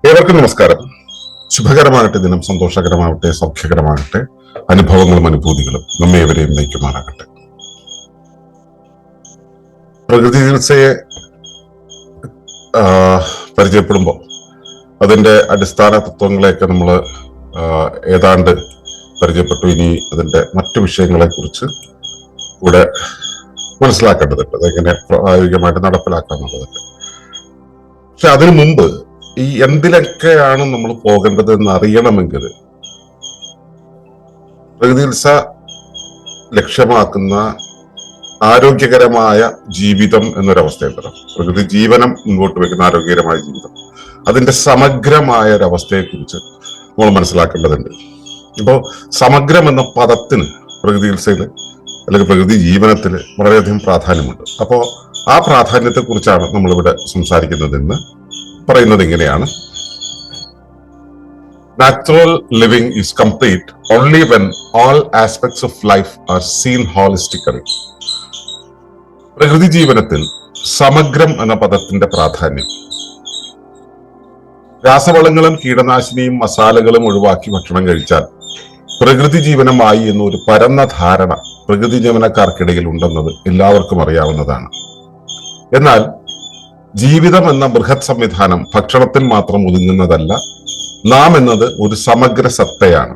ഏവർക്കും നമസ്കാരം. ശുഭകരമാകട്ടെ ദിനം, സന്തോഷകരമാകട്ടെ, സൗഖ്യകരമാകട്ടെ. അനുഭവങ്ങളും അനുഭൂതികളും നമ്മെ ഏവരെയും നയിക്കുമാറാകട്ടെ. പ്രകൃതി ചികിത്സയെ പരിചയപ്പെടുമ്പോൾ അതിന്റെ അടിസ്ഥാന തത്വങ്ങളെയൊക്കെ നമ്മൾ ഏതാണ്ട് പരിചയപ്പെട്ടു. ഇനി അതിന്റെ മറ്റു വിഷയങ്ങളെ കുറിച്ച് ഇവിടെ മനസ്സിലാക്കേണ്ടതുണ്ട്, അതെങ്ങനെ പ്രായോഗികമായിട്ട് നടപ്പിലാക്കാന്നുള്ളതൊക്കെ. പക്ഷെ അതിനു മുമ്പ് ഈ എന്തിലൊക്കെയാണ് നമ്മൾ പോകേണ്ടത് എന്ന് അറിയണമെങ്കിൽ പ്രകൃതി ചികിത്സ ലക്ഷ്യമാക്കുന്ന ആരോഗ്യകരമായ ജീവിതം എന്നൊരവസ്ഥയുണ്ടല്ലോ, പ്രകൃതി ജീവനം മുൻപോട്ട് വെക്കുന്ന ആരോഗ്യകരമായ ജീവിതം, അതിന്റെ സമഗ്രമായ ഒരവസ്ഥയെ കുറിച്ച് നമ്മൾ മനസ്സിലാക്കേണ്ടതുണ്ട്. ഇപ്പോ സമഗ്രം എന്ന പദത്തിന് പ്രകൃതി ചികിത്സയിൽ അല്ലെങ്കിൽ പ്രകൃതി ജീവനത്തിൽ വളരെയധികം പ്രാധാന്യമുണ്ട്. അപ്പോ ആ പ്രാധാന്യത്തെ കുറിച്ചാണ് നമ്മളിവിടെ സംസാരിക്കുന്നതെന്ന് പറയുന്നത് ഇങ്ങനെയാണ്: natural living is complete only when all aspects of life are seen holistically. പ്രകൃതി ജീവനത്തിൽ സമഗ്രം എന്ന പദത്തിന്റെ പ്രാധാന്യം, രാസവളങ്ങളും കീടനാശിനിയും മസാലകളും ഒഴിവാക്കി ഭക്ഷണം കഴിച്ചാൽ പ്രകൃതി ജീവനമായി എന്നൊരു പരന്ന ധാരണ പ്രകൃതി ജീവനക്കാർക്കിടയിൽ ഉണ്ടെന്നത് എല്ലാവർക്കും അറിയാവുന്നതാണ്. എന്നാൽ ജീവിതം എന്ന ബൃഹത് സംവിധാനം ഭക്ഷണത്തിൽ മാത്രം ഒതുങ്ങുന്നതല്ല. നാം എന്നത് ഒരു സമഗ്ര സത്തയാണ്.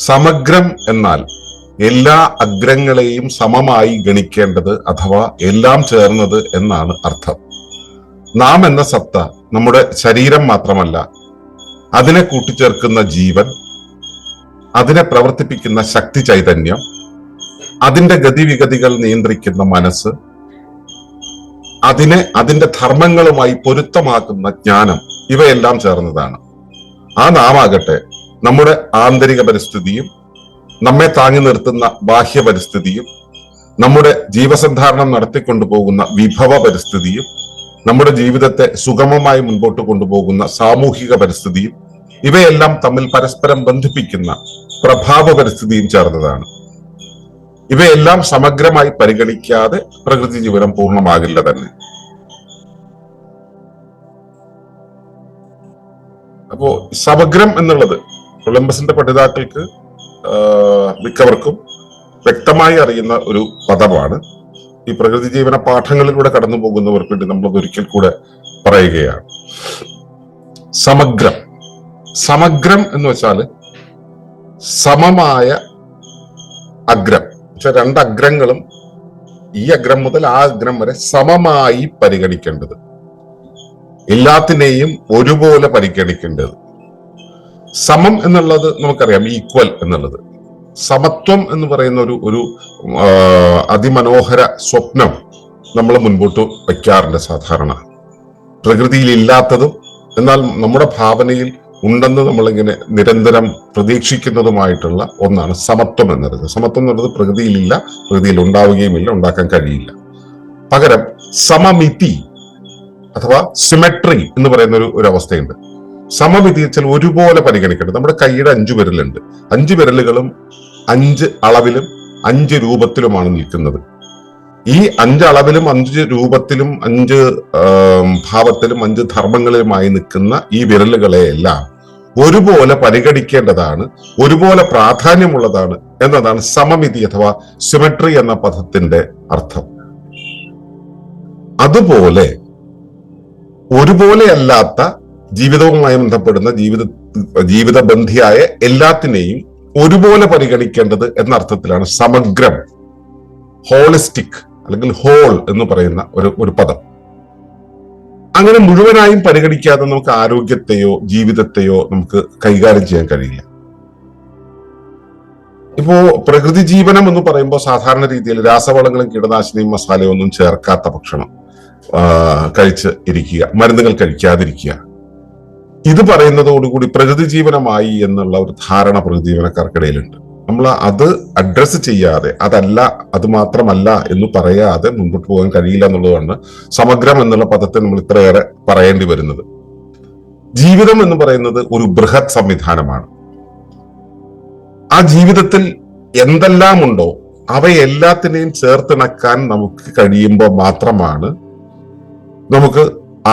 സമഗ്രം എന്നാൽ എല്ലാ അഗ്രങ്ങളെയും സമമായി ഗണിക്കേണ്ടത്, അഥവാ എല്ലാം ചേർന്നത് എന്നാണ് അർത്ഥം. നാം എന്ന സത്ത നമ്മുടെ ശരീരം മാത്രമല്ല, അതിനെ കൂട്ടിച്ചേർക്കുന്ന ജീവൻ, അതിനെ പ്രവർത്തിപ്പിക്കുന്ന ശക്തി ചൈതന്യം, അതിന്റെ ഗതിവിഗതികൾ നിയന്ത്രിക്കുന്ന മനസ്സ്, അതിന്റെ ധർമ്മങ്ങളുമായി പൊരുത്തമാക്കുന്ന ജ്ഞാനം, ഇവയെല്ലാം ചേർന്നതാണ്. ആ നാമാകട്ടെ നമ്മുടെ ആന്തരിക പരിസ്ഥിതിയും നമ്മെ താങ്ങി നിർത്തുന്ന ബാഹ്യ പരിസ്ഥിതിയും നമ്മുടെ ജീവസന്ധാരണം നടത്തിക്കൊണ്ടുപോകുന്ന വിഭവ പരിസ്ഥിതിയും നമ്മുടെ ജീവിതത്തെ സുഗമമായി മുൻപോട്ട് കൊണ്ടുപോകുന്ന സാമൂഹിക പരിസ്ഥിതിയും ഇവയെല്ലാം തമ്മിൽ പരസ്പരം ബന്ധിപ്പിക്കുന്ന പ്രഭാവ പരിസ്ഥിതിയും ചേർന്നതാണ്. ഇവയെല്ലാം സമഗ്രമായി പരിഗണിക്കാതെ പ്രകൃതി ജീവനം പൂർണ്ണമാകില്ല തന്നെ. അപ്പോ സമഗ്രം എന്നുള്ളത് കൊളംബസിന്റെ പഠിതാക്കൾക്ക് മിക്കവർക്കും വ്യക്തമായി അറിയുന്ന ഒരു പദമാണ്. ഈ പ്രകൃതി ജീവന പാഠങ്ങളിലൂടെ കടന്നു പോകുന്നവർക്ക് വേണ്ടി നമ്മൾ ഒരിക്കൽ കൂടെ പറയുകയാണ്. സമഗ്രം. സമഗ്രം എന്ന് വെച്ചാൽ സമമായ അഗ്രം. പക്ഷെ രണ്ട് അഗ്രങ്ങളും ഈ അഗ്രം മുതൽ ആ അഗ്രം വരെ സമമായി പരിഗണിക്കേണ്ടത്, എല്ലാത്തിനെയും ഒരുപോലെ പരിഗണിക്കേണ്ടത്. സമം എന്നുള്ളത് നമുക്കറിയാം, ഈക്വൽ എന്നുള്ളത്. സമത്വം എന്ന് പറയുന്ന ഒരു അതിമനോഹര സ്വപ്നം നമ്മൾ മുൻപോട്ട് വയ്ക്കാറുണ്ട് സാധാരണ. പ്രകൃതിയിൽ ഇല്ലാത്തതും എന്നാൽ നമ്മുടെ ഭാവനയിൽ ഉണ്ടെന്ന് നമ്മളിങ്ങനെ നിരന്തരം പ്രതീക്ഷിക്കുന്നതുമായിട്ടുള്ള ഒന്നാണ് സമത്വം എന്നുള്ളത്. സമത്വം എന്നുള്ളത് പ്രകൃതിയിലില്ല, പ്രകൃതിയിൽ ഉണ്ടാവുകയുമില്ല, ഉണ്ടാക്കാൻ കഴിയില്ല. പകരം സമമിതി അഥവാ സിമെട്രി എന്ന് പറയുന്ന ഒരു അവസ്ഥയുണ്ട്. സമമിതി വെച്ചാൽ ഒരുപോലെ പരിഗണിക്കേണ്ടത്. നമ്മുടെ കൈയുടെ 5 വിരലുണ്ട്. 5 വിരലുകളും 5 അളവിലും 5 രൂപത്തിലുമാണ് നിൽക്കുന്നത്. ഈ 5 അളവിലും 5 രൂപത്തിലും 5 ഭാവത്തിലും 5 ധർമ്മങ്ങളിലുമായി നിൽക്കുന്ന ഈ വിരലുകളെ എല്ലാം ഒരുപോലെ പരിഗണിക്കേണ്ടതാണ്, ഒരുപോലെ പ്രാധാന്യമുള്ളതാണ് എന്നതാണ് സമമിതി അഥവാ സിമെട്രി എന്ന പദത്തിന്റെ അർത്ഥം. അതുപോലെ ഒരുപോലെയല്ലാത്ത ജീവിതവുമായി ബന്ധപ്പെടുന്ന ജീവിതബന്ധിയായ എല്ലാത്തിനെയും ഒരുപോലെ പരിഗണിക്കേണ്ടത് എന്ന അർത്ഥത്തിലാണ് സമഗ്രം, ഹോളിസ്റ്റിക് അല്ലെങ്കിൽ ഹോൾ എന്ന് പറയുന്ന ഒരു പദം. അങ്ങനെ മുഴുവനായും പരിഗണിക്കാതെ നമുക്ക് ആരോഗ്യത്തെയോ ജീവിതത്തെയോ നമുക്ക് കൈകാര്യം ചെയ്യാൻ കഴിയില്ല. ഇപ്പോ പ്രകൃതി ജീവനം എന്ന് പറയുമ്പോൾ സാധാരണ രീതിയിൽ രാസവളങ്ങളും കീടനാശിനിയും മസാലയും ഒന്നും ചേർക്കാത്ത ഭക്ഷണം കഴിച്ച് ഇരിക്കുക, മരുന്നുകൾ കഴിക്കാതിരിക്കുക, ഇത് പറയുന്നതോടുകൂടി പ്രകൃതി ജീവനമായി എന്നുള്ള ഒരു ധാരണ പ്രകൃതി ജീവനക്കാർക്കിടയിലുണ്ട്. നമ്മൾ അത് അഡ്രസ് ചെയ്യാതെ, അത് മാത്രമല്ല എന്ന് പറയാതെ മുൻപോട്ട് പോകാൻ കഴിയില്ല എന്നുള്ളതാണ് സമഗ്രം എന്നുള്ള പദത്തെ നമ്മൾ ഇത്രയേറെ പറയേണ്ടി വരുന്നത്. ജീവിതം എന്ന് പറയുന്നത് ഒരു ബൃഹത് സംവിധാനമാണ്. ആ ജീവിതത്തിൽ എന്തെല്ലാം ഉണ്ടോ അവയെല്ലാത്തിനെയും ചേർത്തിണക്കാൻ നമുക്ക് കഴിയുമ്പോൾ മാത്രമാണ് നമുക്ക്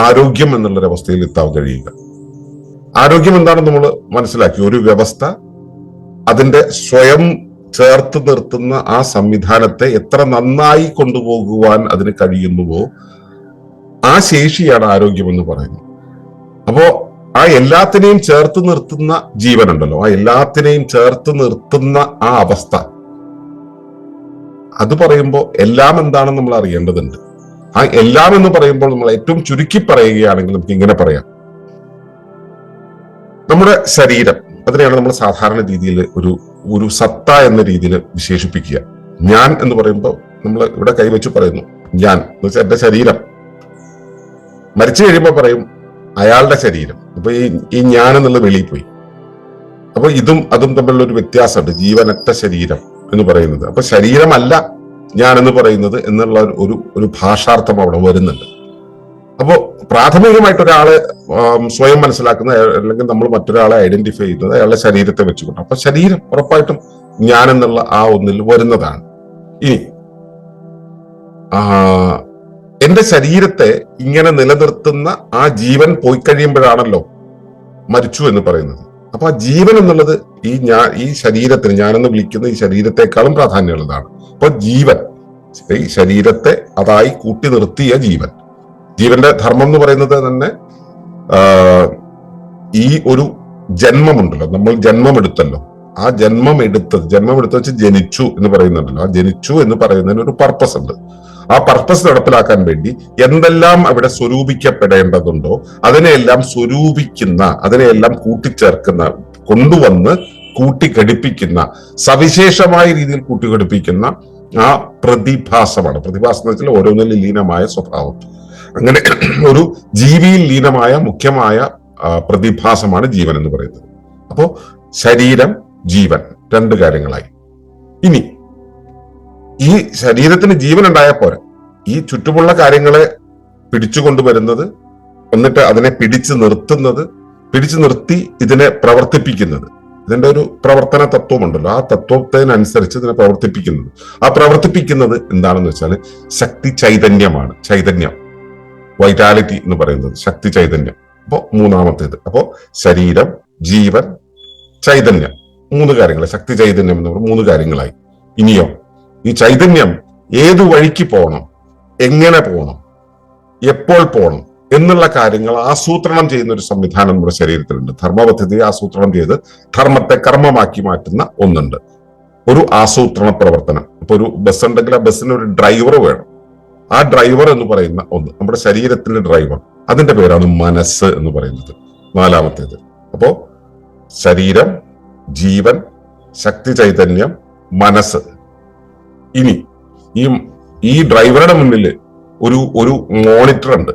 ആരോഗ്യം എന്നുള്ളൊരവസ്ഥയിൽ എത്താൻ കഴിയുക. ആരോഗ്യം എന്താണെന്ന് നമ്മൾ മനസ്സിലാക്കി. ഒരു വ്യവസ്ഥ അതിന്റെ സ്വയം ചേർത്ത് നിർത്തുന്ന ആ സംവിധാനത്തെ എത്ര നന്നായി കൊണ്ടുപോകുവാൻ അതിന് കഴിയുന്നുവോ ആ ശേഷിയാണ് ആരോഗ്യം എന്ന് പറയുന്നത്. അപ്പോ ആ എല്ലാത്തിനെയും ചേർത്ത് നിർത്തുന്ന ജീവനുണ്ടല്ലോ, ആ എല്ലാത്തിനെയും ചേർത്ത് നിർത്തുന്ന ആ അവസ്ഥ, അത് പറയുമ്പോൾ എല്ലാം എന്താണെന്ന് നമ്മൾ അറിയേണ്ടതുണ്ട്. ആ എല്ലാം എന്ന് പറയുമ്പോൾ നമ്മൾ ഏറ്റവും ചുരുക്കി പറയുകയാണെങ്കിൽ നമുക്ക് ഇങ്ങനെ പറയാം, നമ്മുടെ ശരീരം, അതിനെയാണ് നമ്മൾ സാധാരണ രീതിയിൽ ഒരു സത്ത എന്ന രീതിയിൽ വിശേഷിപ്പിക്കുക. ഞാൻ എന്ന് പറയുമ്പോൾ നമ്മൾ ഇവിടെ കൈവച്ച് പറയുന്നു ഞാൻ എന്ന് വെച്ചാൽ എന്റെ ശരീരം. മരിച്ചു കഴിയുമ്പോൾ പറയും അയാളുടെ ശരീരം. അപ്പൊ ഈ ഞാൻ എന്നുള്ള വെളിയിൽ പോയി. അപ്പൊ ഇതും അതും തമ്മിലുള്ള ഒരു വ്യത്യാസമുണ്ട്, ജീവനറ്റ ശരീരം എന്ന് പറയുന്നത്. അപ്പൊ ശരീരമല്ല ഞാൻ എന്ന് പറയുന്നത് എന്നുള്ള ഒരു ഭാഷാർത്ഥം അവിടെ വരുന്നുണ്ട്. അപ്പോ പ്രാഥമികമായിട്ട് ഒരാളെ സ്വയം മനസ്സിലാക്കുന്ന, അല്ലെങ്കിൽ നമ്മൾ മറ്റൊരാളെ ഐഡന്റിഫൈ ചെയ്യുന്നത് അയാളുടെ ശരീരത്തെ വെച്ചുകൊണ്ട്. അപ്പൊ ശരീരം ഉറപ്പായിട്ടും ഞാൻ എന്നുള്ള ആ ഒന്നിൽ വരുന്നതാണ്. ഇനി എന്റെ ശരീരത്തെ ഇങ്ങനെ നിലനിർത്തുന്ന ആ ജീവൻ പോയി കഴിയുമ്പോഴാണല്ലോ മരിച്ചു എന്ന് പറയുന്നത്. അപ്പൊ ആ ജീവൻ എന്നുള്ളത് ഈ ശരീരത്തിന്, ഞാനെന്ന് വിളിക്കുന്ന ഈ ശരീരത്തെക്കാളും പ്രാധാന്യമുള്ളതാണ്. അപ്പൊ ജീവൻ, ഈ ശരീരത്തെ അതായി കൂട്ടി നിർത്തിയ ജീവൻ, ജീവന്റെ ധർമ്മം എന്ന് പറയുന്നത് തന്നെ ഈ ഒരു ജന്മമുണ്ടല്ലോ, നമ്മൾ ജന്മമെടുത്തല്ലോ, ആ ജന്മമെടുത്ത് വെച്ച് ജനിച്ചു എന്ന് പറയുന്നുണ്ടല്ലോ, ആ ജനിച്ചു എന്ന് പറയുന്നതിന് ഒരു പർപ്പസ് ഉണ്ട്. ആ പർപ്പസ് നടപ്പിലാക്കാൻ വേണ്ടി എന്തെല്ലാം അവിടെ സ്വരൂപിക്കപ്പെടേണ്ടതുണ്ടോ അതിനെയെല്ലാം സ്വരൂപിക്കുന്ന, അതിനെയെല്ലാം കൂട്ടിച്ചേർക്കുന്ന, കൊണ്ടുവന്ന് കൂട്ടിഘടിപ്പിക്കുന്ന, സവിശേഷമായ രീതിയിൽ കൂട്ടിഘടിപ്പിക്കുന്ന ആ പ്രതിഭാസമാണ്. പ്രതിഭാസം എന്ന് വെച്ചാൽ ഓരോന്നിലും ലീനമായ സ്വഭാവം. അങ്ങനെ ഒരു ജീവിയിൽ ലീനമായ മുഖ്യമായ പ്രതിഭാസമാണ് ജീവൻ എന്ന് പറയുന്നത്. അപ്പോ ശരീരം, ജീവൻ, രണ്ട് കാര്യങ്ങളായി. ഇനി ഈ ശരീരത്തിന് ജീവൻ ഉണ്ടായാൽ പോരാ, ഈ ചുറ്റുമുള്ള കാര്യങ്ങളെ പിടിച്ചു കൊണ്ടുവരുന്നത്, എന്നിട്ട് അതിനെ പിടിച്ചു നിർത്തി ഇതിനെ പ്രവർത്തിപ്പിക്കുന്നത്, ഇതിന്റെ ഒരു പ്രവർത്തന തത്വമുണ്ടല്ലോ, ആ തത്വത്തിനനുസരിച്ച് ഇതിനെ പ്രവർത്തിപ്പിക്കുന്നത്. ആ പ്രവർത്തിപ്പിക്കുന്നത് എന്താണെന്ന് വെച്ചാൽ ശക്തി ചൈതന്യമാണ്. ചൈതന്യം, വൈറ്റാലിറ്റി എന്ന് പറയുന്നത് ശക്തി ചൈതന്യം. അപ്പോ മൂന്നാമത്തേത്, അപ്പോ ശരീരം, ജീവൻ, ചൈതന്യം, മൂന്ന് കാര്യങ്ങൾ. ശക്തി ചൈതന്യം എന്ന് പറയുന്ന മൂന്ന് കാര്യങ്ങളായി. ഇനിയോ ഈ ചൈതന്യം ഏതു വഴിക്ക് പോകണം, എങ്ങനെ പോകണം, എപ്പോൾ പോകണം എന്നുള്ള കാര്യങ്ങൾ ആസൂത്രണം ചെയ്യുന്ന ഒരു സംവിധാനം നമ്മുടെ ശരീരത്തിലുണ്ട്. ധർമ്മപദ്ധതിയെ ആസൂത്രണം ചെയ്ത് ധർമ്മത്തെ കർമ്മമാക്കി മാറ്റുന്ന ഒന്നുണ്ട്, ഒരു ആസൂത്രണ പ്രവർത്തനം. ഇപ്പൊ ഒരു ബസ് ഉണ്ടെങ്കിൽ ആ ബസ്സിന് ഒരു ഡ്രൈവർ വേണം. ആ ഡ്രൈവർ എന്ന് പറയുന്ന ഒന്ന്, നമ്മുടെ ശരീരത്തിന്റെ ഡ്രൈവർ, അതിന്റെ പേരാണ് മനസ്സ് എന്ന് പറയുന്നത്, നാലാമത്തേത്. അപ്പോ ശരീരം, ജീവൻ, ശക്തി ചൈതന്യം, മനസ്സ്. ഇനി ഈ ഡ്രൈവറുടെ മുന്നിൽ ഒരു മോണിറ്റർ ഉണ്ട്.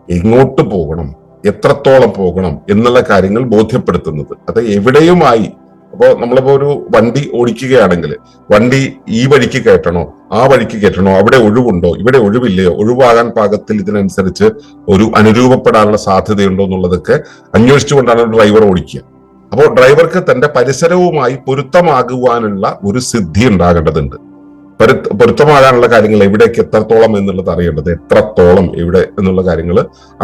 എങ്ങോട്ട് പോകണം, എത്രത്തോളം പോകണം എന്നുള്ള കാര്യങ്ങൾ ബോധ്യപ്പെടുത്തുന്നത്. അത് എവിടെയുമായി. അപ്പോ നമ്മളിപ്പോ ഒരു വണ്ടി ഓടിക്കുകയാണെങ്കിൽ വണ്ടി ഈ വഴിക്ക് കയറ്റണോ, ആ വഴിക്ക് കയറ്റണോ, അവിടെ ഒഴിവുണ്ടോ, ഇവിടെ ഒഴിവില്ലയോ, ഒഴിവാകാൻ പാകത്തിൽ ഇതിനനുസരിച്ച് ഒരു അനുരൂപപ്പെടാനുള്ള സാധ്യതയുണ്ടോ എന്നുള്ളതൊക്കെ അന്വേഷിച്ചുകൊണ്ടാണ് ഡ്രൈവർ ഓടിക്കുക. അപ്പോൾ ഡ്രൈവർക്ക് തന്റെ പരിസരവുമായി പൊരുത്തമാകുവാനുള്ള ഒരു സിദ്ധി ഉണ്ടാകേണ്ടതുണ്ട്. പൊരുത്തമാകാനുള്ള കാര്യങ്ങൾ എവിടേക്ക് എത്രത്തോളം എന്നുള്ളത് അറിയേണ്ടത്, എത്രത്തോളം എവിടെ എന്നുള്ള കാര്യങ്ങൾ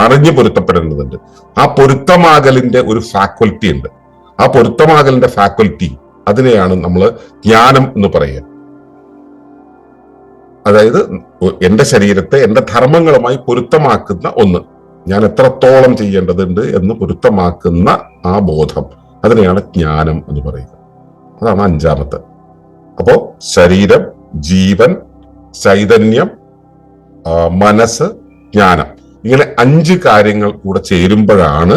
അറിഞ്ഞു പൊരുത്തപ്പെടേണ്ടതുണ്ട്. ആ പൊരുത്തമാകലിന്റെ ഒരു ഫാക്കൽറ്റി ഉണ്ട്. ആ പൊരുത്തമാകലിന്റെ ഫാക്കൽറ്റി, അതിനെയാണ് നമ്മൾ ജ്ഞാനം എന്ന് പറയുക. അതായത് എന്റെ ശരീരത്തെ എന്റെ ധർമ്മങ്ങളുമായി പൊരുത്തമാക്കുന്ന ഒന്ന്, ഞാൻ എത്രത്തോളം ചെയ്യേണ്ടതുണ്ട് എന്ന് പൊരുത്തമാക്കുന്ന ആ ബോധം, അതിനെയാണ് ജ്ഞാനം എന്ന് പറയുക. അതാണ് അഞ്ചാമത്തെ. അപ്പോ ശരീരം, ജീവൻ, ചൈതന്യം, മനസ്സ്, ജ്ഞാനം, ഇങ്ങനെ 5 കാര്യങ്ങൾ കൂടെ ചേരുമ്പോഴാണ്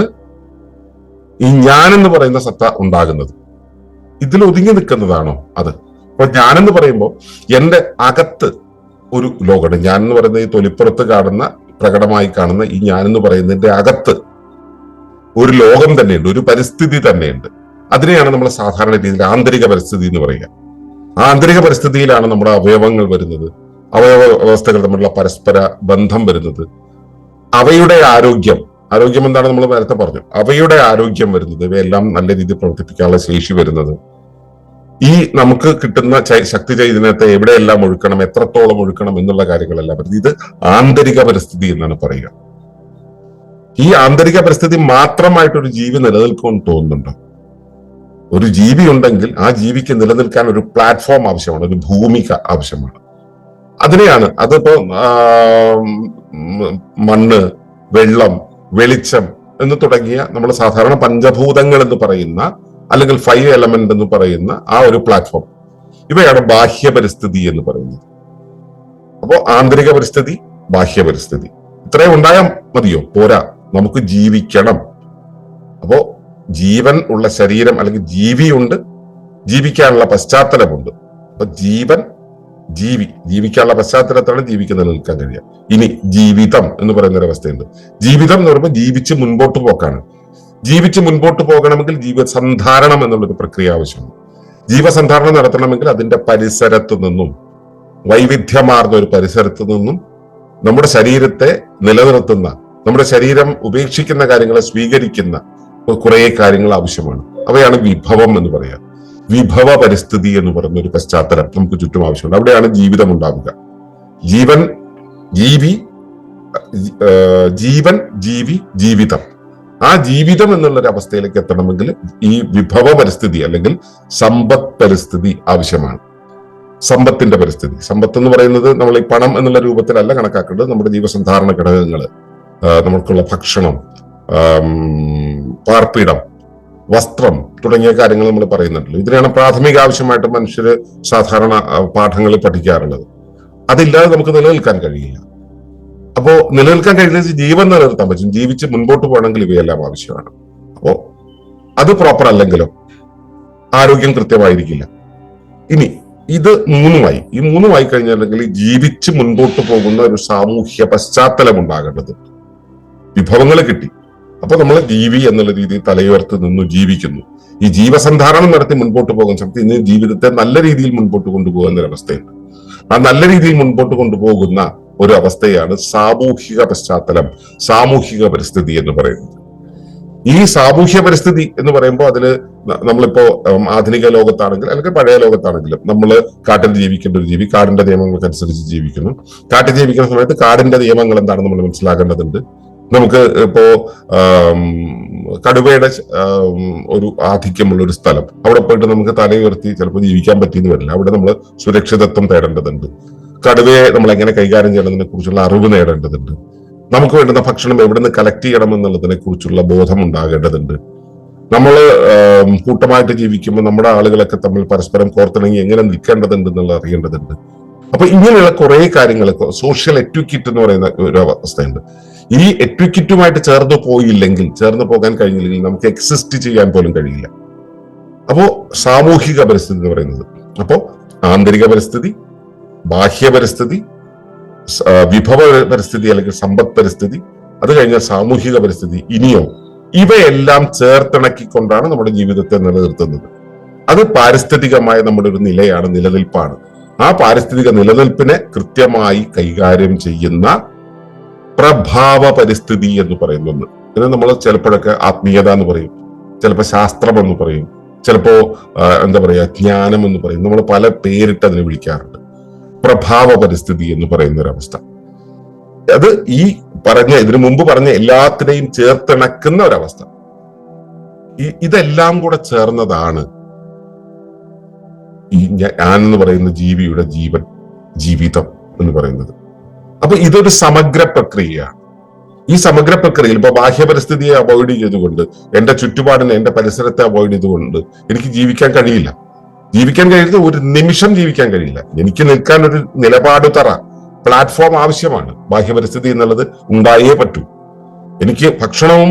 ഈ ഞാൻ എന്ന് പറയുന്ന സത്ത ഉണ്ടാകുന്നത്. ഇതിൽ ഒതുങ്ങി നിൽക്കുന്നതാണോ അത്? അപ്പൊ ഞാനെന്ന് പറയുമ്പോൾ എന്റെ അകത്ത് ഒരു ലോകമുണ്ട്. ഞാൻ എന്ന് പറയുന്നത് ഈ തൊലിപ്പുറത്ത് കാണുന്ന, പ്രകടമായി കാണുന്ന ഈ ഞാൻ എന്ന് പറയുന്നതിന്റെ അകത്ത് ഒരു ലോകം തന്നെയുണ്ട്, ഒരു പരിസ്ഥിതി തന്നെയുണ്ട്. അതിനെയാണ് നമ്മൾ സാധാരണ രീതിയിൽ ആന്തരിക പരിസ്ഥിതി എന്ന് പറയുക. ആ ആന്തരിക പരിസ്ഥിതിയിലാണ് നമ്മുടെ അവയവങ്ങൾ വരുന്നത്, അവയവ വ്യവസ്ഥകൾ തമ്മിലുള്ള പരസ്പര ബന്ധം വരുന്നത്, അവയുടെ ആരോഗ്യം എന്താണ് നമ്മൾ നേരത്തെ പറഞ്ഞു, അവയുടെ ആരോഗ്യം വരുന്നത്, ഇവയെല്ലാം നല്ല രീതിയിൽ പ്രവർത്തിപ്പിക്കാനുള്ള ശേഷി വരുന്നത്, ഈ നമുക്ക് കിട്ടുന്ന ശക്തി ചൈതന്യത്തെ എവിടെയെല്ലാം ഒഴുക്കണം, എത്രത്തോളം ഒഴുക്കണം എന്നുള്ള കാര്യങ്ങളെല്ലാം വരുന്നത്. ഇത് ആന്തരിക പരിസ്ഥിതി എന്നാണ് പറയുക. ഈ ആന്തരിക പരിസ്ഥിതി മാത്രമായിട്ടൊരു ജീവി നിലനിൽക്കുമെന്ന് തോന്നുന്നുണ്ടോ? ഒരു ജീവി ഉണ്ടെങ്കിൽ ആ ജീവിക്ക് നിലനിൽക്കാൻ ഒരു പ്ലാറ്റ്ഫോം ആവശ്യമാണ്, ഒരു ഭൂമിക ആവശ്യമാണ്. അതിനെയാണ് അതിപ്പോ മണ്ണ്, വെള്ളം, വെളിച്ചം എന്ന് തുടങ്ങിയ നമ്മൾ സാധാരണ പഞ്ചഭൂതങ്ങൾ എന്ന് പറയുന്ന അല്ലെങ്കിൽ 5 എലമെന്റ് എന്ന് പറയുന്ന ആ ഒരു പ്ലാറ്റ്ഫോം, ഇവയാണ് ബാഹ്യ പരിസ്ഥിതി എന്ന് പറയുന്നത്. അപ്പോ ആന്തരിക പരിസ്ഥിതി, ബാഹ്യ പരിസ്ഥിതി ഇത്രയും ഉണ്ടായാൽ മതിയോ? പോരാ, നമുക്ക് ജീവിക്കണം. അപ്പോ ജീവൻ ഉള്ള ശരീരം അല്ലെങ്കിൽ ജീവിയുണ്ട്, ജീവിക്കാനുള്ള പശ്ചാത്തലമുണ്ട്. അപ്പൊ ജീവിക്കാനുള്ള പശ്ചാത്തലത്താണ് ജീവിക്ക് നിലനിൽക്കാൻ കഴിയുക. ഇനി ജീവിതം എന്ന് പറയുന്ന ഒരു അവസ്ഥയുണ്ട്. ജീവിതം എന്ന് പറയുമ്പോൾ ജീവിച്ച് മുൻപോട്ട് പോക്കാണ്. ജീവിച്ച് മുൻപോട്ട് പോകണമെങ്കിൽ ജീവസന്ധാരണം എന്നുള്ളൊരു പ്രക്രിയ ആവശ്യമാണ്. ജീവസന്ധാരണം നടത്തണമെങ്കിൽ അതിന്റെ പരിസരത്തു നിന്നും, വൈവിധ്യമാർന്ന ഒരു പരിസരത്തു നിന്നും നമ്മുടെ ശരീരത്തെ നിലനിർത്തുന്ന, നമ്മുടെ ശരീരം ഉപേക്ഷിക്കുന്ന കാര്യങ്ങളെ സ്വീകരിക്കുന്ന കുറെ കാര്യങ്ങൾ ആവശ്യമാണ്. അവയാണ് വിഭവം എന്ന് പറയാം. വിഭവ പരിസ്ഥിതി എന്ന് പറയുന്ന ഒരു പശ്ചാത്തലം നമുക്ക് ചുറ്റും ആവശ്യമുണ്ട്. അവിടെയാണ് ജീവിതം ഉണ്ടാവുക. ജീവൻ, ജീവി, ജീവിതം. ആ ജീവിതം എന്നുള്ളൊരു അവസ്ഥയിലേക്ക് എത്തണമെങ്കിൽ ഈ വിഭവ പരിസ്ഥിതി അല്ലെങ്കിൽ സമ്പദ് പരിസ്ഥിതി ആവശ്യമാണ്. സമ്പത്തിന്റെ പരിസ്ഥിതി, സമ്പത്ത് എന്ന് പറയുന്നത് നമ്മൾ ഈ പണം എന്നുള്ള രൂപത്തിലല്ല കണക്കാക്കേണ്ടത്. നമ്മുടെ ജീവസന്ധാരണ ഘടകങ്ങൾ, നമുക്കുള്ള ഭക്ഷണം, പാർപ്പിടം, വസ്ത്രം തുടങ്ങിയ കാര്യങ്ങൾ നമ്മൾ പറയുന്നുണ്ടല്ലോ. ഇതിനാണ് പ്രാഥമിക ആവശ്യമായിട്ട് മനുഷ്യര് സാധാരണ പാഠങ്ങളിൽ പഠിക്കാറുള്ളത്. അതില്ലാതെ നമുക്ക് നിലനിൽക്കാൻ കഴിയില്ല. അപ്പോ നിലനിൽക്കാൻ കഴിയുന്ന ജീവൻ നിലനിർത്താൻ പറ്റും. ജീവിച്ച് മുൻപോട്ട് പോകണമെങ്കിൽ ഇവയെല്ലാം ആവശ്യമാണ്. അപ്പോ അത് പ്രോപ്പർ അല്ലെങ്കിലോ ആരോഗ്യം കൃത്യമായിരിക്കില്ല. ഇനി ഇത് ഈ മൂന്നുമായി കഴിഞ്ഞിട്ടുണ്ടെങ്കിൽ ജീവിച്ച് മുൻപോട്ട് പോകുന്ന ഒരു സാമൂഹ്യ പശ്ചാത്തലം ഉണ്ടാകേണ്ടത്. വിഭവങ്ങൾ കിട്ടി, അപ്പൊ നമ്മൾ ജീവി എന്നുള്ള രീതിയിൽ തലയുയർത്ത് നിന്ന് ജീവിക്കുന്നു. ഈ ജീവസന്ധാരണം നടത്തി മുൻപോട്ട് പോകുന്ന സമയത്ത് ഇന്ന് ജീവിതത്തെ നല്ല രീതിയിൽ മുൻപോട്ട് കൊണ്ടുപോകുന്ന ഒരു അവസ്ഥയുണ്ട്. ആ നല്ല രീതിയിൽ മുൻപോട്ട് കൊണ്ടുപോകുന്ന ഒരു അവസ്ഥയാണ് സാമൂഹിക പശ്ചാത്തലം, സാമൂഹിക പരിസ്ഥിതി എന്ന് പറയുന്നത്. ഈ സാമൂഹ്യ പരിസ്ഥിതി എന്ന് പറയുമ്പോൾ അതില് നമ്മളിപ്പോ ആധുനിക ലോകത്താണെങ്കിൽ അല്ലെങ്കിൽ പഴയ ലോകത്താണെങ്കിലും നമ്മൾ കാട്ടിൽ ജീവിക്കേണ്ട ഒരു ജീവി കാടിന്റെ നിയമങ്ങൾക്കനുസരിച്ച് ജീവിക്കുന്നു. കാട്ടിൽ ജീവിക്കുന്ന സമയത്ത് കാടിന്റെ നിയമങ്ങൾ എന്താണെന്ന് നമ്മൾ മനസ്സിലാക്കേണ്ടതുണ്ട്. നമുക്ക് ഇപ്പോ കടുവയുടെ ഒരു ആധിക്യമുള്ള ഒരു സ്ഥലം, അവിടെ പോയിട്ട് നമുക്ക് തലയുയർത്തി ചിലപ്പോൾ ജീവിക്കാൻ പറ്റിയെന്ന് വരില്ല. അവിടെ നമ്മൾ സുരക്ഷിതത്വം തേടേണ്ടതുണ്ട്. കടുവയെ നമ്മൾ എങ്ങനെ കൈകാര്യം ചെയ്യണമെന്നതിനെ കുറിച്ചുള്ള അറിവ് നേടേണ്ടതുണ്ട്. നമുക്ക് വേണ്ടുന്ന ഭക്ഷണം എവിടെ നിന്ന് കളക്ട് ചെയ്യണം എന്നുള്ളതിനെ കുറിച്ചുള്ള ബോധം ഉണ്ടാകേണ്ടതുണ്ട്. നമ്മൾ കൂട്ടമായിട്ട് ജീവിക്കുമ്പോൾ നമ്മുടെ ആളുകളൊക്കെ തമ്മിൽ പരസ്പരം കോർത്തിണങ്ങി എങ്ങനെ നിൽക്കേണ്ടതുണ്ട് എന്നുള്ളത് അറിയേണ്ടതുണ്ട്. അപ്പൊ ഇങ്ങനെയുള്ള കുറെ കാര്യങ്ങൾ, സോഷ്യൽ എറ്റിക്വറ്റ് എന്ന് പറയുന്ന ഒരു അവസ്ഥയുണ്ട്. ഈ എറ്റിക്വറ്റുമായിട്ട് ചേർന്ന് പോകാൻ കഴിഞ്ഞില്ലെങ്കിൽ നമുക്ക് എക്സിസ്റ്റ് ചെയ്യാൻ പോലും കഴിയില്ല. അപ്പോ സാമൂഹിക പരിസ്ഥിതി എന്ന് പറയുന്നത്, അപ്പോ ആന്തരിക പരിസ്ഥിതി, ബാഹ്യ പരിസ്ഥിതി, വിഭവ പരിസ്ഥിതി അല്ലെങ്കിൽ സമ്പദ് പരിസ്ഥിതി, അത് കഴിഞ്ഞാൽ സാമൂഹിക പരിസ്ഥിതി, ഇനിയോ ഇവയെല്ലാം ചേർത്തിണക്കിക്കൊണ്ടാണ് നമ്മുടെ ജീവിതത്തെ നിലനിർത്തുന്നത്. അത് പാരിസ്ഥിതികമായ നമ്മുടെ ഒരു നിലയാണ്, നിലനിൽപ്പാണ്. ആ പാരിസ്ഥിതിക നിലനിൽപ്പിനെ കൃത്യമായി കൈകാര്യം ചെയ്യുന്ന പ്രഭാവ പരിസ്ഥിതി എന്ന് പറയുന്നു. ഇതിനെ നമ്മൾ ചിലപ്പോഴൊക്കെ ആത്മീയത എന്ന് പറയും, ചിലപ്പോൾ ശാസ്ത്രം എന്ന് പറയും, ചിലപ്പോ എന്താ പറയാ ജ്ഞാനം എന്ന് പറയും. നമ്മൾ പല പേരിട്ട് അതിനെ വിളിക്കാറുണ്ട്. പ്രഭാവ പരിസ്ഥിതി എന്ന് പറയുന്ന ഒരു അവസ്ഥ, അത് ഈ ഇതിനു മുമ്പ് പറഞ്ഞ എല്ലാത്തിനെയും ചേർത്തിണക്കുന്ന ഒരവസ്ഥ. ഇതെല്ലാം കൂടെ ചേർന്നതാണ് ഈ ഞാൻ എന്ന് പറയുന്ന ജീവിയുടെ ജീവിതം എന്ന് പറയുന്നത്. അപ്പൊ ഇതൊരു സമഗ്ര പ്രക്രിയയാണ്. ഈ സമഗ്ര പ്രക്രിയയിൽ ഇപ്പൊ ബാഹ്യ പരിസ്ഥിതിയെ അവോയ്ഡ് ചെയ്തുകൊണ്ട്, എന്റെ ചുറ്റുപാടിനെ, എന്റെ പരിസരത്തെ അവോയ്ഡ് ചെയ്തുകൊണ്ട് എനിക്ക് ജീവിക്കാൻ കഴിയില്ല. ജീവിക്കാൻ കഴിയുന്നത് ഒരു നിമിഷം ജീവിക്കാൻ കഴിയില്ല. എനിക്ക് നിൽക്കാൻ ഒരു നിലപാട് തറ, പ്ലാറ്റ്ഫോം ആവശ്യമാണ്. ബാഹ്യ പരിസ്ഥിതി എന്നുള്ളത് ഉണ്ടായേ പറ്റൂ. എനിക്ക് ഭക്ഷണവും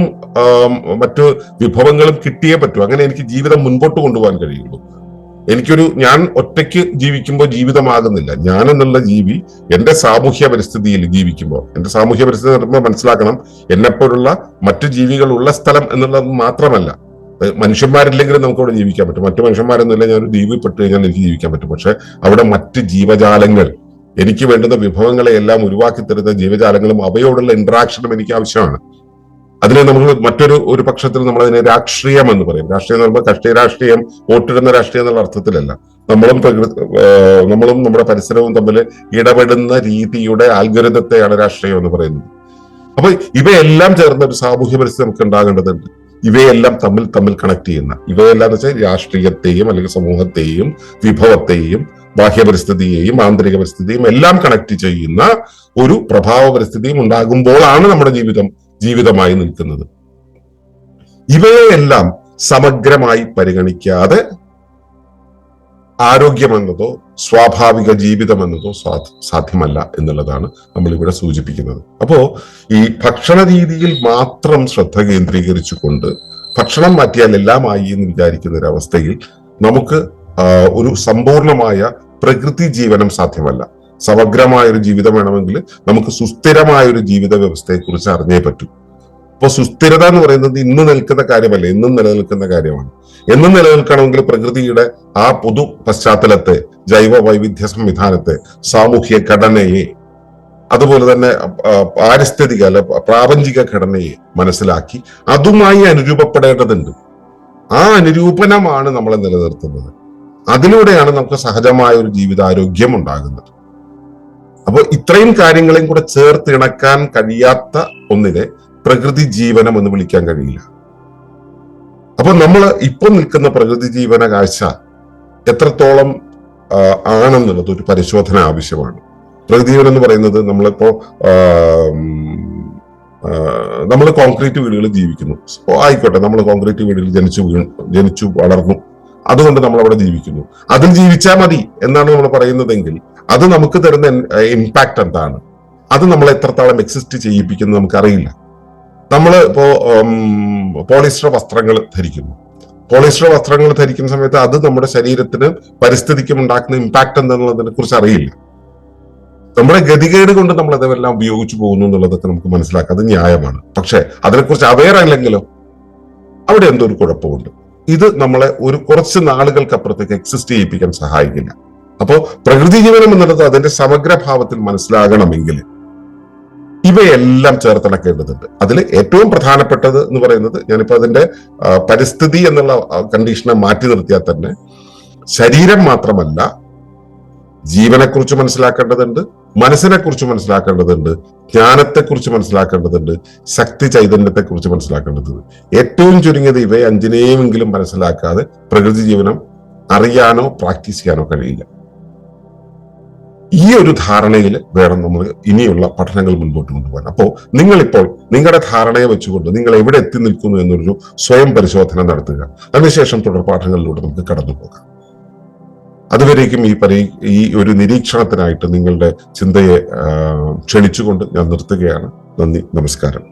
മറ്റു വിഭവങ്ങളും കിട്ടിയേ പറ്റൂ. അങ്ങനെ എനിക്ക് ജീവിതം മുൻപോട്ട് കൊണ്ടുപോകാൻ കഴിയുള്ളൂ. ഞാൻ ഒറ്റയ്ക്ക് ജീവിക്കുമ്പോൾ ജീവിതമാകുന്നില്ല. ഞാൻ എന്നുള്ള ജീവി എന്റെ സാമൂഹ്യ പരിസ്ഥിതിയിൽ ജീവിക്കുമ്പോൾ, എന്റെ സാമൂഹ്യ പരിസ്ഥിതി പറയുമ്പോൾ മനസ്സിലാക്കണം, എന്നെപ്പോലുള്ള മറ്റു ജീവികളുള്ള സ്ഥലം എന്നുള്ളത് മാത്രമല്ല. മനുഷ്യന്മാരില്ലെങ്കിലും നമുക്ക് അവിടെ ജീവിക്കാൻ പറ്റും. മറ്റു മനുഷ്യന്മാരൊന്നുമില്ല, ഞാനൊരു ദ്വീപിൽ പെട്ട് കഴിഞ്ഞാൽ എനിക്ക് ജീവിക്കാൻ പറ്റും. പക്ഷെ അവിടെ മറ്റ് ജീവജാലങ്ങൾ, എനിക്ക് വേണ്ടുന്ന വിഭവങ്ങളെ എല്ലാം ഉരുവാക്കി തരുന്ന ജീവജാലങ്ങളും അവയോടുള്ള ഇന്ററാക്ഷനും എനിക്ക് ആവശ്യമാണ്. അതിനെ നമ്മൾ മറ്റൊരു പക്ഷത്തിൽ നമ്മൾ അതിനെ രാഷ്ട്രീയം എന്ന് പറയും. രാഷ്ട്രീയം എന്ന് പറയുമ്പോൾ കക്ഷി രാഷ്ട്രീയം, വോട്ടിടുന്ന രാഷ്ട്രീയം എന്നുള്ള അർത്ഥത്തിലല്ല. നമ്മളും നമ്മുടെ പരിസരവും തമ്മിൽ ഇടപെടുന്ന രീതിയുടെ ആൽഗരിതത്തെയാണ് രാഷ്ട്രീയം എന്ന് പറയുന്നത്. അപ്പൊ ഇവയെല്ലാം ചേർന്ന ഒരു സാമൂഹ്യ പരിസ്ഥിതി നമുക്ക് ഉണ്ടാകേണ്ടതുണ്ട്. ഇവയെല്ലാം തമ്മിൽ കണക്ട് ചെയ്യുന്ന, ഇവയെല്ലാം എന്ന് വെച്ചാൽ രാഷ്ട്രീയത്തെയും അല്ലെങ്കിൽ സമൂഹത്തെയും വിഭവത്തെയും ബാഹ്യ പരിസ്ഥിതിയെയും ആന്തരിക പരിസ്ഥിതിയും എല്ലാം കണക്ട് ചെയ്യുന്ന ഒരു പ്രഭാവ പരിസ്ഥിതിയും ഉണ്ടാകുമ്പോഴാണ് നമ്മുടെ ജീവിതമായി നിൽക്കുന്നത്. ഇവയെല്ലാം സമഗ്രമായി പരിഗണിക്കാതെ ആരോഗ്യമെന്നതോ സ്വാഭാവിക ജീവിതം എന്നതോ സാധ്യമല്ല എന്നുള്ളതാണ് നമ്മൾ ഇവിടെ സൂചിപ്പിക്കുന്നത്. അപ്പോ ഈ ഭക്ഷണ രീതിയിൽ മാത്രം ശ്രദ്ധ കേന്ദ്രീകരിച്ചുകൊണ്ട് ഭക്ഷണം മാറ്റിയാൽ എല്ലാമായി എന്ന് വിചാരിക്കുന്ന ഒരു അവസ്ഥയിൽ നമുക്ക് ഒരു സമ്പൂർണമായ പ്രകൃതി ജീവനം സാധ്യമല്ല. സമഗ്രമായ ഒരു ജീവിതം വേണമെങ്കിൽ നമുക്ക് സുസ്ഥിരമായ ഒരു ജീവിത വ്യവസ്ഥയെ കുറിച്ച് അറിഞ്ഞേ പറ്റൂ. അപ്പൊ സുസ്ഥിരത എന്ന് പറയുന്നത് ഇന്ന് നിൽക്കുന്ന കാര്യമല്ല, എന്നും നിലനിൽക്കുന്ന കാര്യമാണ്. എന്നും നിലനിൽക്കണമെങ്കിൽ പ്രകൃതിയുടെ ആ പൊതു പശ്ചാത്തലത്തെ, ജൈവ വൈവിധ്യ സംവിധാനത്തെ, സാമൂഹ്യ ഘടനയെ, അതുപോലെ തന്നെ പാരിസ്ഥിതിക അല്ലെ പ്രാപഞ്ചിക ഘടനയെ മനസ്സിലാക്കി അതുമായി അനുരൂപപ്പെടേണ്ടതുണ്ട്. ആ അനുരൂപനമാണ് നമ്മളെ നിലനിർത്തുന്നത്. അതിലൂടെയാണ് നമുക്ക് സഹജമായ ഒരു ജീവിതാരോഗ്യം ഉണ്ടാകുന്നത്. അപ്പൊ ഇത്രയും കാര്യങ്ങളെയും കൂടെ ചേർത്തിണക്കാൻ കഴിയാത്ത ഒന്നിനെ പ്രകൃതി ജീവനം എന്ന് വിളിക്കാൻ കഴിയില്ല. അപ്പൊ നമ്മൾ ഇപ്പൊ നിൽക്കുന്ന പ്രകൃതി ജീവന കാഴ്ച എത്രത്തോളം ആണെന്നുള്ളത് ഒരു പരിശോധന ആവശ്യമാണ്. പ്രകൃതി ജീവനം എന്ന് പറയുന്നത് നമ്മൾ കോൺക്രീറ്റ് വീടുകളിൽ ജീവിക്കുന്നു, ആയിക്കോട്ടെ, നമ്മൾ കോൺക്രീറ്റ് വീടുകളിൽ ജനിച്ചു വളർന്നു, അതുകൊണ്ട് നമ്മൾ അവിടെ ജീവിക്കുന്നു, അതിൽ ജീവിച്ചാൽ മതി എന്നാണ് നമ്മൾ പറയുന്നതെങ്കിൽ അത് നമുക്ക് തരുന്ന ഇമ്പാക്ട് എന്താണ്, അത് നമ്മളെ എത്രത്തോളം എക്സിസ്റ്റ് ചെയ്യിപ്പിക്കുന്നത് നമുക്കറിയില്ല. നമ്മൾ ഇപ്പോ പോളിസ്റ്റർ വസ്ത്രങ്ങൾ ധരിക്കുന്നു. പോളിസ്റ്റർ വസ്ത്രങ്ങൾ ധരിക്കുന്ന സമയത്ത് അത് നമ്മുടെ ശരീരത്തിന് പരിസ്ഥിതിക്കും ഉണ്ടാക്കുന്ന ഇമ്പാക്ട് എന്താണെന്നുള്ളതിനെ കുറിച്ച് അറിയില്ല. നമ്മുടെ ഗതികേട് കൊണ്ട് നമ്മൾ അതെല്ലാം ഉപയോഗിച്ചു പോകുന്നു എന്നുള്ളതൊക്കെ നമുക്ക് മനസ്സിലാക്കാം, അത് ന്യായമാണ്. പക്ഷെ അതിനെക്കുറിച്ച് അവെയർ അല്ലെങ്കിലോ അവിടെ എന്തോ ഒരു കുഴപ്പമുണ്ട്. ഇത് നമ്മളെ ഒരു കുറച്ച് നാളുകൾക്ക് അപ്പുറത്തേക്ക് എക്സിസ്റ്റ് ചെയ്യിപ്പിക്കാൻ സഹായിക്കില്ല. അപ്പോ പ്രകൃതി ജീവനം എന്നുള്ളത് അതിന്റെ സമഗ്രഭാവത്തിൽ മനസ്സിലാകണമെങ്കിൽ ഇവയെല്ലാം ചേർത്തിണക്കേണ്ടതുണ്ട്. അതിൽ ഏറ്റവും പ്രധാനപ്പെട്ടത് എന്ന് പറയുന്നത്, ഞാനിപ്പോ അതിന്റെ പരിസ്ഥിതി എന്നുള്ള കണ്ടീഷനെ മാറ്റി നിർത്തിയാൽ തന്നെ ശരീരം മാത്രമല്ല, ജീവനെക്കുറിച്ച് മനസ്സിലാക്കേണ്ടതുണ്ട്, മനസ്സിനെ കുറിച്ച് മനസ്സിലാക്കേണ്ടതുണ്ട്, ജ്ഞാനത്തെക്കുറിച്ച് മനസ്സിലാക്കേണ്ടതുണ്ട്, ശക്തി ചൈതന്യത്തെക്കുറിച്ച് മനസ്സിലാക്കേണ്ടതുണ്ട്. ഏറ്റവും ചുരുങ്ങിയത് ഇവയെ അഞ്ചിനെയുമെങ്കിലും മനസ്സിലാക്കാതെ പ്രകൃതി ജീവനം അറിയാനോ പ്രാക്ടീസ് ചെയ്യാനോ കഴിയില്ല. ഈ ഒരു ധാരണയിൽ വേണം നമ്മൾ ഇനിയുള്ള പഠനങ്ങൾ മുൻപോട്ട് കൊണ്ടുപോകാൻ. അപ്പോൾ നിങ്ങളിപ്പോൾ നിങ്ങളുടെ ധാരണയെ വെച്ചുകൊണ്ട് നിങ്ങൾ എവിടെ എത്തി നിൽക്കുന്നു എന്നൊരു സ്വയം പരിശോധന നടത്തുക. അതിനുശേഷം തുടർ പാഠങ്ങളിലൂടെ നമുക്ക് കടന്നു പോകാം. അതുവരേക്കും ഈ ഒരു നിരീക്ഷണത്തിനായിട്ട് നിങ്ങളുടെ ചിന്തയെ ക്ഷണിച്ചുകൊണ്ട് ഞാൻ നിർത്തുകയാണ്. നന്ദി, നമസ്കാരം.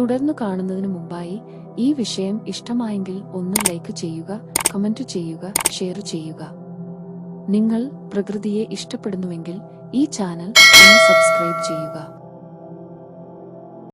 തുടർന്ന് കാണുന്നതിന് മുമ്പായി ഈ വിഷയം ഇഷ്ടമായെങ്കിൽ ഒന്ന് ലൈക്ക് ചെയ്യുക, കമന്റ് ചെയ്യുക, ഷെയർ ചെയ്യുക. നിങ്ങൾ പ്രകൃതിയെ ഇഷ്ടപ്പെടുന്നുവെങ്കിൽ ഈ ചാനൽ ഒന്ന് സബ്സ്ക്രൈബ് ചെയ്യുക.